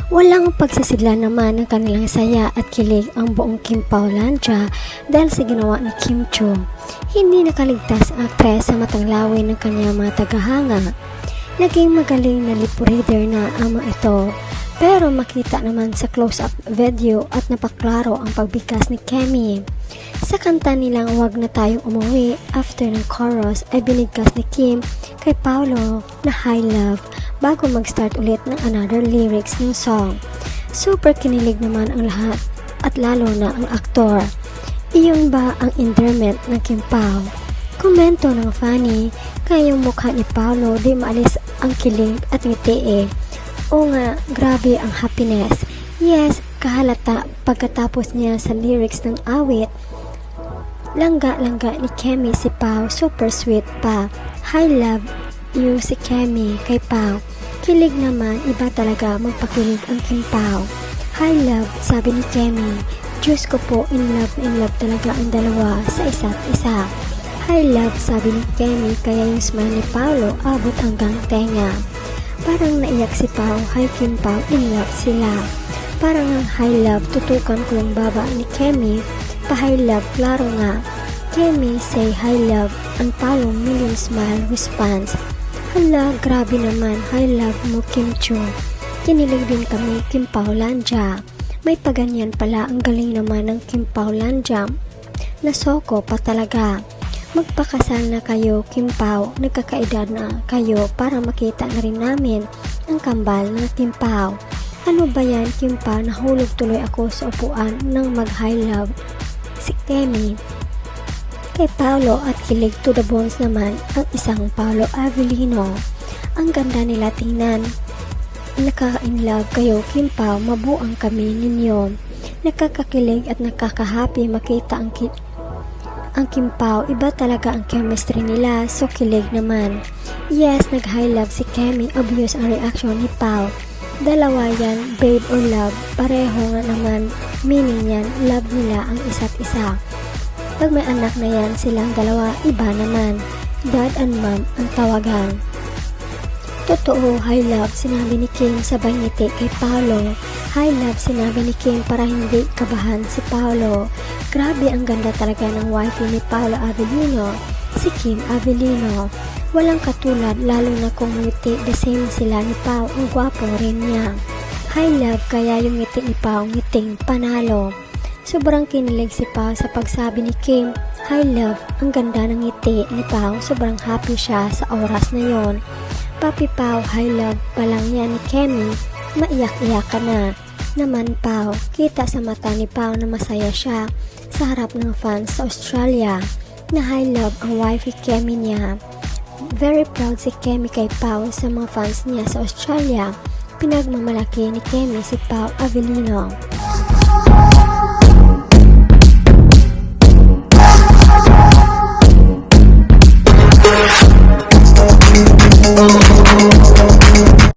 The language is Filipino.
Walang pagsisigla naman ng kanilang saya at kilig ang buong Kim Paulandia dahil sa ginawa ni Kim Chiu. Hindi nakaligtas ang aktres sa matang laway ng kanyang mga tagahanga. Naging magaling na lip reader na ang mga ito, pero makita naman sa close-up video at napaklaro ang pagbigkas ni Kemi. Sa kanta nilang Wag na Tayong Umuwi, after ng chorus ay binigkas ni Kim kay Paolo na High Love bago mag-start ulit ng another lyrics ng song. Super kinilig naman ang lahat at lalo na ang aktor. Iyon ba ang endearment ng Kim Pao? Komento ng Fanny, kaya yung mukha ni Paolo di maalis ang kilig at ngiti eh. O nga, grabe ang happiness. Yes, kahalata pagkatapos niya sa lyrics ng awit. Langga-langga ni Kemi si Pao, super sweet pa. High love you si Kemi kay Pao. Kilig naman, iba talaga magpakilig ang Kim Pao. High love, sabi ni Kemi. Diyos ko po, in love talaga ang dalawa sa isa't isa. High love, sabi ni Kemi, kaya yung smile ni Paolo abot hanggang tenga. Parang naiyak si Pao, hi Kim Pao, in love sila. Parang ang high love, tutukan ko yung baba ni Kemi, pa-high love, klaro nga. Kemi say hi love, ang Paolo million smile response. Hala, grabe naman, hi love mo Kim Chiu. Kinilig din kami Kim Paulandia. May paganyan pala, ang galing naman ng Kim Paulandia. Nasoko pa talaga. Magpakasal na kayo Kim Pao, nagkakaedad na kayo para makita na rin namin ang kambal ng Kim Pao. Ano ba yan Kim Pao, nahulog tuloy ako sa upuan ng mag-high love si Kemi. Kay Paolo at kilig to the bones naman ang isang Paolo Avellino. Ang ganda nila tingnan. Nakaka-inlove kayo Kim Pao, mabuang kami ninyo. Nakakakilig at nakaka-happy makita ang Kim Pao, iba talaga ang chemistry nila, so kilig naman. Yes, nag-high love si Kemi, obvious ang reaction ni Pao. Dalawa yan, babe or love, pareho nga naman, meaning yan, love nila ang isa't isa. Pag may anak na yan silang dalawa, iba naman, dad and mom ang tawagan. Totoo, high love, sinabi ni Kim sabay ngiti kay Paolo. High love, sinabi ni Kim para hindi kabahan si Paolo. Grabe ang ganda talaga ng wifey ni Paolo Avellino, si Kim Avellino. Walang katulad, lalo na kung ngiti the same sila ni Pao, ang gwapo rin niya. High love, kaya yung ngiti ni Pao ngiting panalo. Sobrang kinilig si Pao sa pagsabi ni Kim, high love, ang ganda ng ngiti ni Pao, sobrang happy siya sa oras na yon. Papi Pao, high love pa lang yan ni Kemi, maiyak-iyak ka na. Naman Pao, kita sa mata ni Pao na masaya siya sa harap ng fans sa Australia na high love ang wifey Kemi niya. Very proud si Kemi kay Pao sa mga fans niya sa Australia. Pinagmamalaki ni Kemi si Pao Avellino.